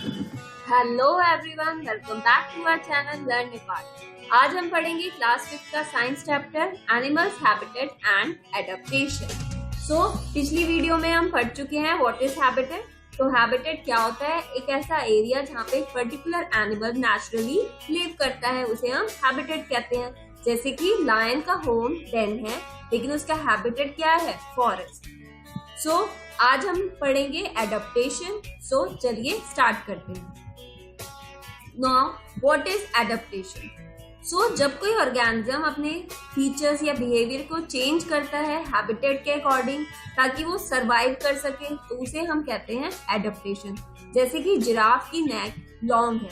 Hello everyone, welcome back to our channel learn Nepal. आज हम पढ़ेंगे क्लास 5 का science chapter animals habitat and adaptation. पिछली वीडियो में हम पढ़ चुके हैं व्हाट इज हैबिटेट। तो हैबिटेट क्या होता है? एक ऐसा एरिया जहाँ पे एक पर्टिकुलर एनिमल नेचुरली लिव करता है, उसे हम हैबिटेट कहते हैं। जैसे कि लायन का होम डेन है, लेकिन उसका हैबिटेट क्या है? फॉरेस्ट। आज हम पढ़ेंगे एडेप्टेशन। चलिए स्टार्ट करते हैं। Now what is adaptation? जब कोई ऑर्गेनिज्म अपने फीचर्स या बिहेवियर को चेंज करता है हैबिटेट के अकॉर्डिंग ताकि वो सरवाइव कर सके, तो उसे हम कहते हैं एडेप्टेशन। जैसे कि जिराफ की नेक लॉन्ग है,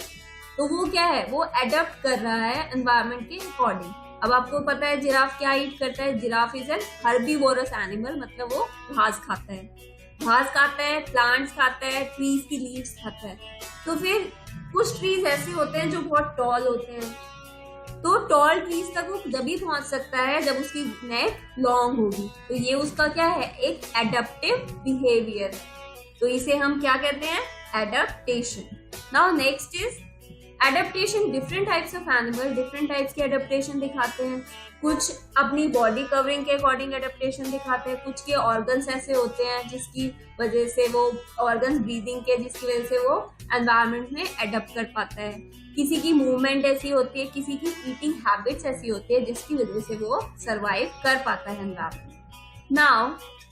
तो वो क्या है? वो एडेप्ट कर रहा है एनवायरनमेंट के अकॉर्डिंग। अब आपको पता है जिराफ क्या ईट करता है? Giraffe is an herbivorous animal, मतलब वो घास खाता है, प्लांट्स खाता है, ट्रीज की लीव्स खाता है। तो फिर कुछ ट्रीज ऐसे होते हैं जो बहुत टॉल होते हैं, तो टॉल ट्रीज तक वो जभी पहुंच सकता है जब उसकी नेक लॉन्ग होगी। तो ये उसका क्या है? एक एडेप्टिव बिहेवियर। तो इसे हम क्या कहते हैं? Adaptation. Now next is adaptation. Different types of animal different types के एडेप्टेशन दिखाते हैं। कुछ अपनी बॉडी कवरिंग के अकॉर्डिंग एडेप्टेशन दिखाते हैं, कुछ के ऑर्गन्स ऐसे होते हैं जिसकी वजह से वो ऑर्गन्स ब्रीदिंग के, जिसकी वजह से वो एनवायरनमेंट में एडेप्ट कर पाता है। किसी की मूवमेंट ऐसी होती है, किसी की ईटिंग हैबिट्स ऐसी होती है जिसकी वजह से वो सरवाइव कर पाता है एनवायरनमेंट। नाउ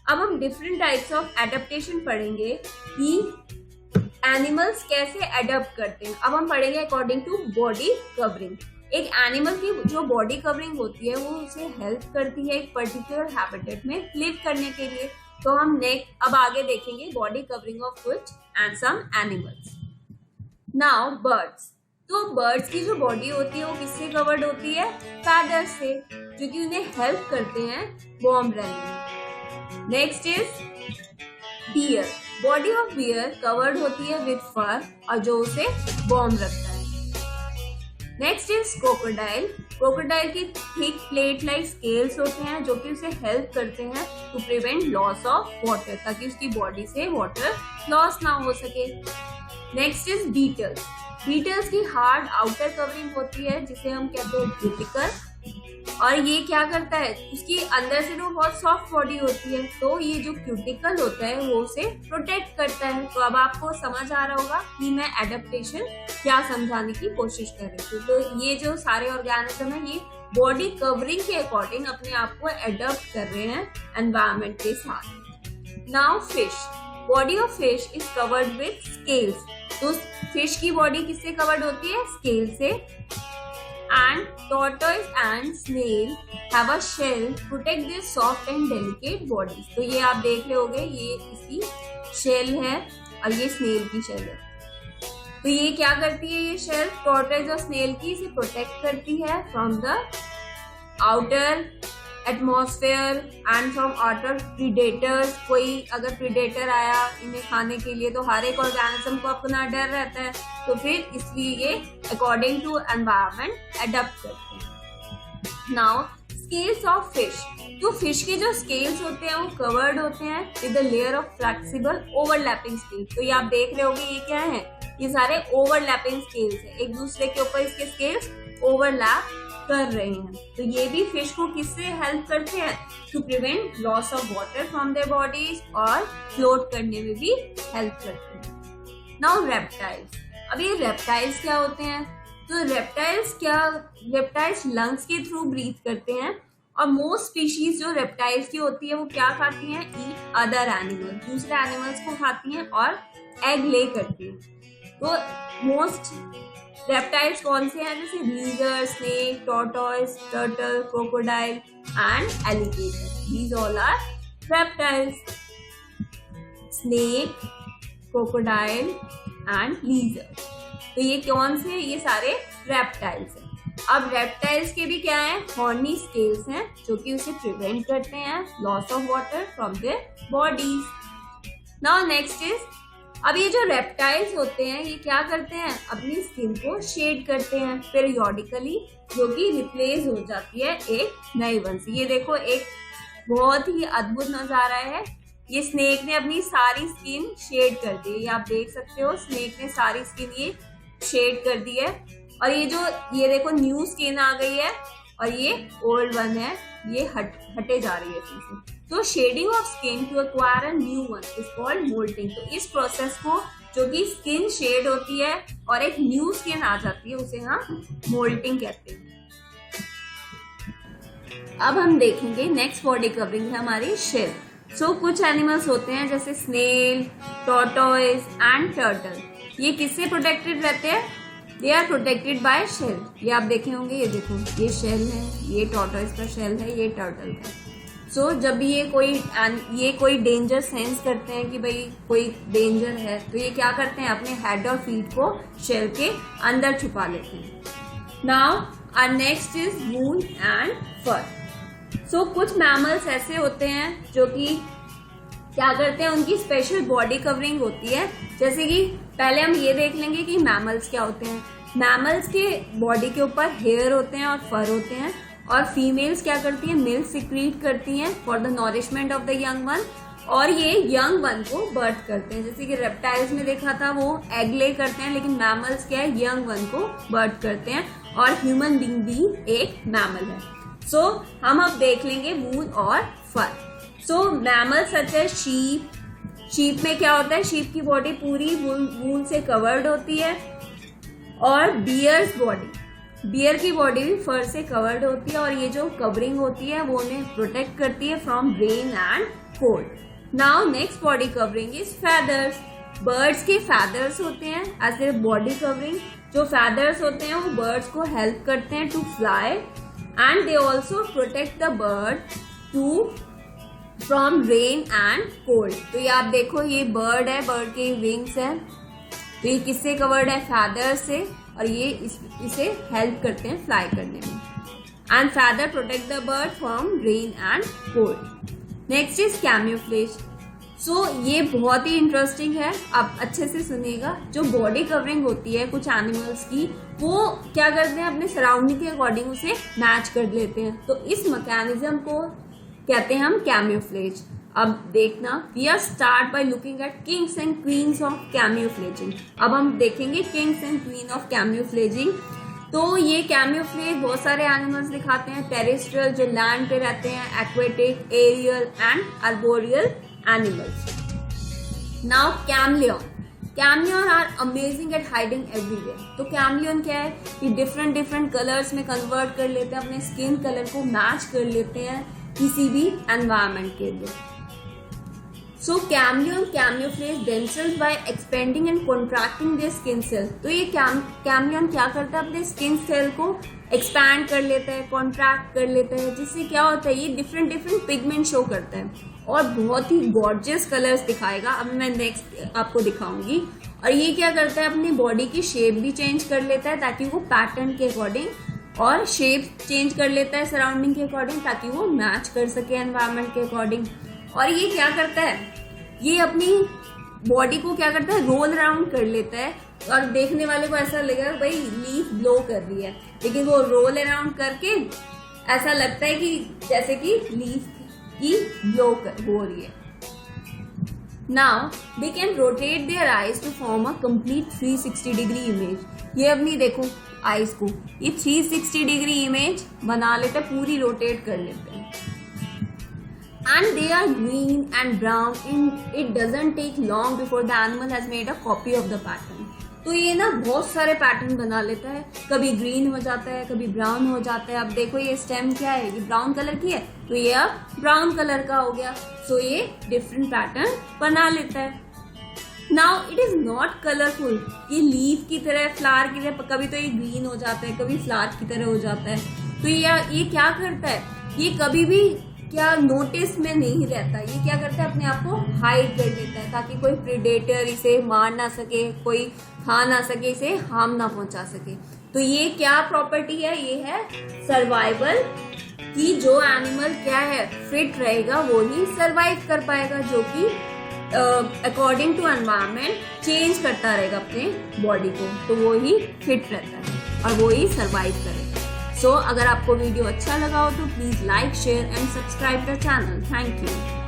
अब हम डिफरेंट टाइप्स ऑफ एडेप्टेशन पढ़ेंगे कि एनिमल्स कैसे एडेप्ट करते हैं। अब हम पढ़ेंगे अकॉर्डिंग टू बॉडी कवरिंग। एक एनिमल की जो बॉडी कवरिंग होती है वो उसे हेल्प करती है एक पर्टिकुलर हैबिटेट में लिव करने के लिए। तो हम अब आगे देखेंगे बॉडी कवरिंग ऑफ कुछ and some animals. Now birds. तो बर्ड्स की जो बॉडी होती है वो किससे कवर्ड होती है? फैदर्स से, जो कि उन्हें हेल्प करते हैं वार्म रहने में। Next is bear. Body of bear covered होती है विद फर, और जो उसे वार्म रखता है। Next is crocodile. क्रोकोडाइल की थिक प्लेट लाइक स्केल्स होते हैं जो कि उसे हेल्प करते हैं to prevent loss of water, ताकि उसकी बॉडी से वाटर लॉस ना हो सके। Next is beetles. बीटल्स की हार्ड आउटर कवरिंग होती है जिसे हम कहते हैं क्यूटिकल, और ये क्या करता है? उसकी अंदर से तो बहुत सॉफ्ट बॉडी होती है, तो ये जो क्यूटिकल होता है वो उसे प्रोटेक्ट करता है। तो अब आपको समझ आ रहा होगा कि मैं एडेप्टेशन क्या समझाने की कोशिश कर रही हूँ। तो ये जो सारे ऑर्गेनिज्म है, ये बॉडी कवरिंग के अकॉर्डिंग अपने आप को एडप्ट कर रहे हैं एनवायरनमेंट के साथ। Now fish. Body of fish is covered with scales. तो फिश की बॉडी किससे कवर्ड होती है? स्केल से। And tortoise and snail have a shell protect their soft and delicate bodies। तो ये आप देख रहे होगे, ये इसकी शेल है और ये स्नेल की शेल है। तो ये क्या करती है? ये शेल टॉर्टोइज और स्नेल की इसे प्रोटेक्ट करती है from the outer atmosphere and from outer predators. कोई अगर प्रीडेटर आया इन्हें खाने के लिए, तो हर एक ऑर्गेनिज्म को अपना डर रहता है, तो फिर इसलिए ये अकॉर्डिंग टू एनवायरनमेंट एडप्ट करते हैं। Now scales of fish. तो फिश के जो स्केल्स होते हैं वो कवर्ड होते हैं with a layer of flexible overlapping scales. तो ये आप देख रहे होगे, ये क्या है? ये सारे ओवरलैपिंग स्केल्स है, एक दूसरे के ऊपर इसके स्केल्स ओवरलैप कर रहे हैं। तो ये भी फिश को किससे हेल्प करते हैं? To prevent loss of water from their bodies, और फ्लोट करने में भी हेल्प करते हैं। Now reptiles. अब ये रेप्टाइल्स क्या होते हैं? तो रेप्टाइल्स लंग्स के थ्रू ब्रीथ करते हैं, और मोस्ट स्पीशीज जो रेप्टाइल्स की होती है वो क्या खाती हैं? ईट अदर एनिमल्स, दूसरे एनिमल्स को खाती हैं और एग ले करती हैं। तो मोस्ट रेप्टाइल्स कौन से हैं? जैसे lizard, snake, tortoise, turtle, crocodile and alligator. These all are reptiles. Snake, crocodile and lizard. तो ये कौन से? ये सारे रेप्टाइल्स हैं। अब रेप्टाइल्स के भी क्या है? हॉर्नी स्केल्स हैं जो कि उसे प्रिवेंट करते हैं loss of water from their bodies. Now next is, अब ये जो रेप्टाइल्स होते हैं ये क्या करते हैं? अपनी स्किन को शेड करते हैं पीरियोडिकली, जो कि रिप्लेस हो जाती है एक नए वन से। ये देखो, एक बहुत ही अद्भुत नजारा है ये स्नेक ने अपनी सारी स्किन शेड कर दी है। ये आप देख सकते हो, स्नेक ने सारी स्किन ये शेड कर दी है। और ये देखो न्यू स्किन आ गई है और ये ओल्ड वन है, ये हटे जा रही है इसमें। तो shedding of skin to acquire a new one is called moulting. तो इस प्रोसेस को, जो कि स्किन शेड होती है और एक न्यू स्किन आ जाती है, उसे हम मोल्टिंग कहते हैं। अब हम देखेंगे नेक्स्ट बॉडी कवरिंग है हमारी शेल। सो कुछ एनिमल्स होते हैं जैसे स्नेल, टॉर्टोइज एंड टर्टल। ये किससे प्रोटेक्टेड रहते हैं? They are protected by shell. ये आप देखे होंगे, ये देखो, ये शेल है, ये टॉर्टोइज का शेल है, ये टर्टल का। सो जब भी ये कोई डेंजर सेंस करते हैं कि भाई कोई डेंजर है, तो ये क्या करते हैं, अपने हेड और फीट को शेल के अंदर छुपा लेते हैं। Now our next is wool and fur. So कुछ मैमल्स ऐसे होते हैं जो कि क्या करते हैं, उनकी स्पेशल बॉडी कवरिंग होती है। जैसे कि पहले हम ये देख लेंगे कि मैमल्स क्या होते हैं। मैमल्स के बॉडी के ऊपर हेयर होते हैं और फर होते हैं। और फीमेल्स क्या करती हैं, मिल्क सिक्रीट करती हैं for the nourishment of the young one, और ये यंग वन को बर्थ करते हैं। जैसे कि रेप्टाइल्स में देखा था, वो एग ले करते हैं, लेकिन मैमल्स क्या है, यंग वन को बर्थ करते हैं। और ह्यूमन बीइंग भी एक मैमल है। सो हम अब देख लेंगे वूल और फर। सो मैमल सच है शीप। शीप में क्या होता है, शीप की बॉडी पूरी वूल से कवर्ड होती है। और बियर की बॉडी भी फर से कवर्ड होती है। और ये जो कवरिंग होती है वो उन्हें प्रोटेक्ट करती है from rain and cold. Now next body covering is feathers. Birds के फेदर्स होते हैं एज ए बॉडी कवरिंग। जो फेदर्स होते हैं वो बर्ड्स को हेल्प करते हैं to fly, and they also protect the bird from rain and cold. तो ये आप देखो, ये बर्ड है, बर्ड के विंग्स है, तो ये किससे कवर्ड है, फेदर से, और ये इसे हेल्प करते हैं फ्लाई करने में। And feather protect the bird from rain and cold. Next is camouflage. So ये बहुत ही इंटरेस्टिंग है, आप अच्छे से सुनिएगा। जो बॉडी कवरिंग होती है कुछ एनिमल्स की, वो क्या करते हैं, अपने सराउंडिंग के अकॉर्डिंग उसे मैच कर लेते हैं। तो इस मैकेनिज्म को कहते हैं हम कैम्यूफ्लेज। अब देखना, we are start by looking at kings and queens of camouflaging. अब हम देखेंगे kings and queen of camouflaging. तो ये कैम्यूफ्लेज बहुत सारे एनिमल्स दिखाते हैं, टेरेस्ट्रियल जो लैंड पे रहते हैं, aquatic, aerial and arboreal animals. Now chameleon are amazing at hiding everywhere. तो कैमलियन क्या है, ये डिफरेंट कलर्स में कन्वर्ट कर लेते हैं, अपने स्किन कलर को मैच कर लेते हैं किसी भी एनवायरमेंट के लिए। So chameleon camouflage themselves by expanding and contracting their skin cell। तो ये कैमलियन क्या करता है, अपने स्किन सेल को एक्सपैंड कर लेता है, कॉन्ट्रैक्ट कर लेता है, जिससे क्या होता है, ये डिफरेंट पिगमेंट शो करता है और बहुत ही गॉर्जियस कलर्स दिखाएगा। अब मैं नेक्स्ट आपको दिखाऊंगी। और ये क्या करता है, अपनी बॉडी की शेप भी चेंज कर लेता है ताकि वो पैटर्न के अकॉर्डिंग, और शेप चेंज कर लेता है सराउंडिंग के अकॉर्डिंग ताकि वो मैच कर सके एनवायरमेंट के अकॉर्डिंग। और ये क्या करता है, ये अपनी बॉडी को क्या करता है, रोल अराउंड कर लेता है। और देखने वाले को ऐसा लगेगा भाई लीफ ब्लो कर रही है, लेकिन वो रोल अराउंड करके ऐसा लगता है कि जैसे कि लीफ की ब्लो हो रही है। Now they can rotate their eyes to form a complete 360 degree image. ये अपनी देखो आईज को ये 360 डिग्री इमेज बना लेते हैं, पूरी रोटेट कर लेते हैं। And they are green and brown. It doesn't take long before the animal has made a copy of the pattern. तो ये ना बहुत सारे पैटर्न बना लेता है, कभी ग्रीन हो जाता है, कभी ब्राउन हो जाता है। अब देखो ये स्टेम क्या है, ये ब्राउन कलर की है, तो ये अब ब्राउन कलर का हो गया। सो ये डिफरेंट पैटर्न बना लेता है। Now it is not colourful, ये लीफ की तरह, फ्लावर की तरह, कभी तो ये ग्रीन हो जाता है, कभी फ्लावर की तरह हो जाता है। तो ये क्या करता है, ये कभी भी क्या नोटिस में नहीं रहता, ये क्या करता है, अपने आप को हाइड कर देता है ताकि कोई प्रेडेटर इसे मार ना सके, कोई खा ना सके, इसे हार्म ना पहुंचा सके। तो ये क्या प्रॉपर्टी है, ये है सर्वाइवल, कि जो एनिमल क्या है, फिट रहेगा वो ही सर्वाइव कर पाएगा, जो कि अकॉर्डिंग टू एनवायरमेंट चेंज करता रहेगा अपने बॉडी को, तो वो ही फिट रहता है और वो ही सर्वाइव करेगा। सो अगर आपको वीडियो अच्छा लगा हो तो please like, share and subscribe the channel. Thank you.